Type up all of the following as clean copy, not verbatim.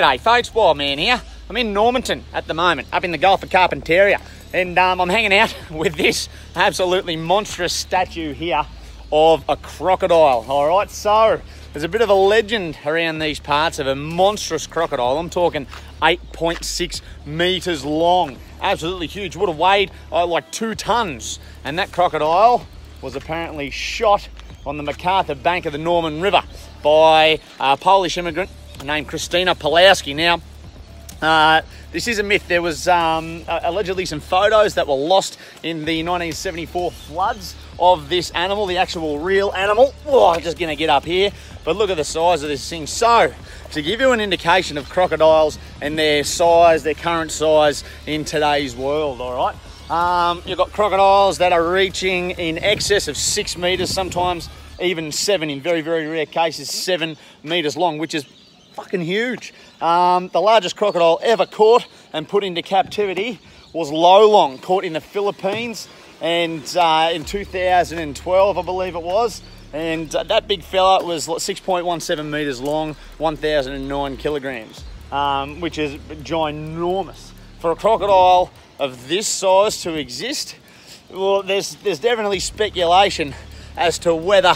G'day folks, Wild Man here. I'm in Normanton at the moment, up in the Gulf of Carpentaria, and I'm hanging out with this absolutely monstrous statue here of a crocodile. All right, so there's a bit of a legend around these parts of a monstrous crocodile. I'm talking 8.6 meters long, absolutely huge. Would have weighed like 2 tons, and that crocodile was apparently shot on the MacArthur bank of the Norman River by a Polish immigrant named Krystyna Pulowski. Now, this is a myth. There was allegedly some photos that were lost in the 1974 floods of this animal, the actual real animal. Oh, I'm just gonna get up here, but look at the size of this thing. So, to give you an indication of crocodiles and their size, their current size in today's world, all right? You've got crocodiles that are reaching in excess of 6 meters, sometimes even 7, in very, very rare cases, 7 meters long, which is fucking huge. The largest crocodile ever caught and put into captivity was Lolong, caught in the Philippines, and in 2012, I believe it was. And that big fella was 6.17 meters long, 1,009 kilograms, which is ginormous. For a crocodile of this size to exist, well, there's definitely speculation as to whether,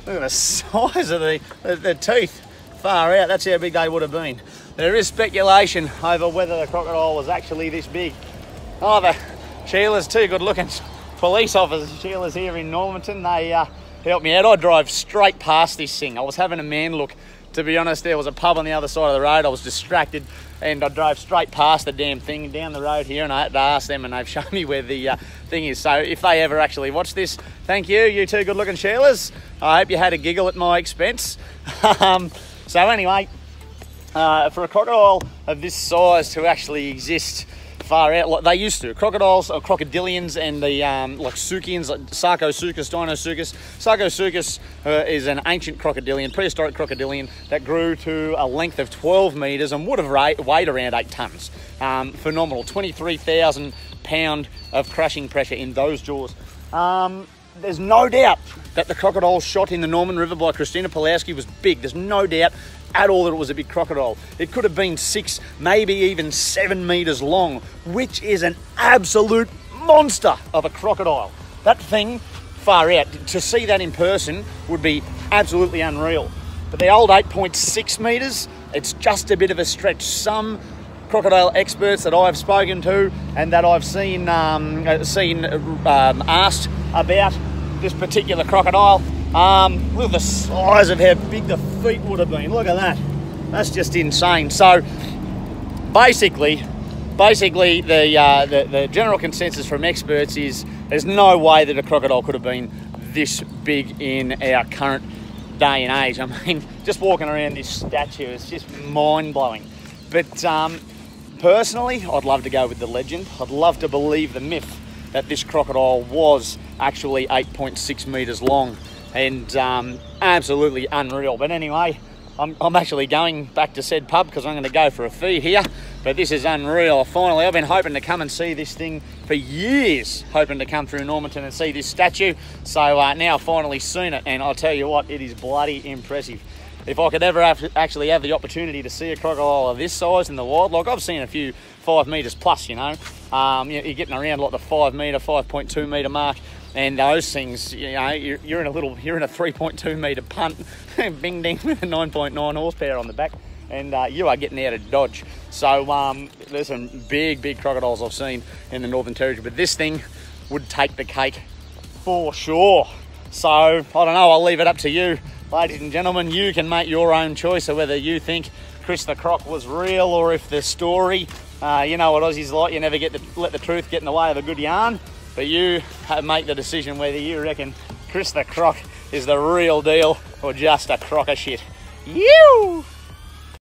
look at the size of the teeth. Far out, that's how big they would have been. There is speculation over whether the crocodile was actually this big. Oh, Sheila's too good looking police officers. Sheila's here in Normanton. They helped me out. I drove straight past this thing. I was having a man look. To be honest, there was a pub on the other side of the road. I was distracted and I drove straight past the damn thing down the road here, and I had to ask them, and they've shown me where the thing is. So if they ever actually watch this, thank you, you two good looking Sheilas. I hope you had a giggle at my expense. So anyway, for a crocodile of this size to actually exist far out, like they used to, crocodiles or crocodilians and the like Suchians, like Sarcosuchus, Dinosuchus. Sarcosuchus is an ancient crocodilian, prehistoric crocodilian that grew to a length of 12 meters and would have weighed around 8 tons. Phenomenal, 23,000 pound of crushing pressure in those jaws. There's no doubt that the crocodile shot in the Norman River by Krystyna Pulowski was big. There's no doubt at all that it was a big crocodile. It could have been 6, maybe even 7 meters long, which is an absolute monster of a crocodile. That thing, far out. To see that in person would be absolutely unreal. But the old 8.6 meters, it's just a bit of a stretch. Some crocodile experts that I've spoken to and that I've seen asked about this particular crocodile, look at the size of how big the feet would have been. Look at that. That's just insane. So basically the general consensus from experts is there's no way that a crocodile could have been this big in our current day and age. I mean, just walking around this statue, it's just mind-blowing. But personally, I'd love to go with the legend. I'd love to believe the myth that this crocodile was actually 8.6 meters long, and absolutely unreal. But anyway, I'm actually going back to said pub because I'm going to go for a feed here. But this is unreal. Finally, I've been hoping to come and see this thing for years, hoping to come through Normanton and see this statue. So now I've finally seen it, and I'll tell you what, it is bloody impressive. If I could ever actually have the opportunity to see a crocodile of this size in the wild, like I've seen a few 5 meters plus, you know, you're getting around like the 5 meter, 5.2 meter mark, and those things, you know, you're in a 3.2 meter punt, bing ding with a 9.9 horsepower on the back, and you are getting out of Dodge. So there's some big crocodiles I've seen in the Northern Territory, but this thing would take the cake for sure. So I don't know, I'll leave it up to you. Ladies and gentlemen, you can make your own choice of whether you think Krys the Croc was real or if the story, you know what Aussies like, you never get to let the truth get in the way of a good yarn. But you make the decision whether you reckon Krys the Croc is the real deal or just a crock of shit. You!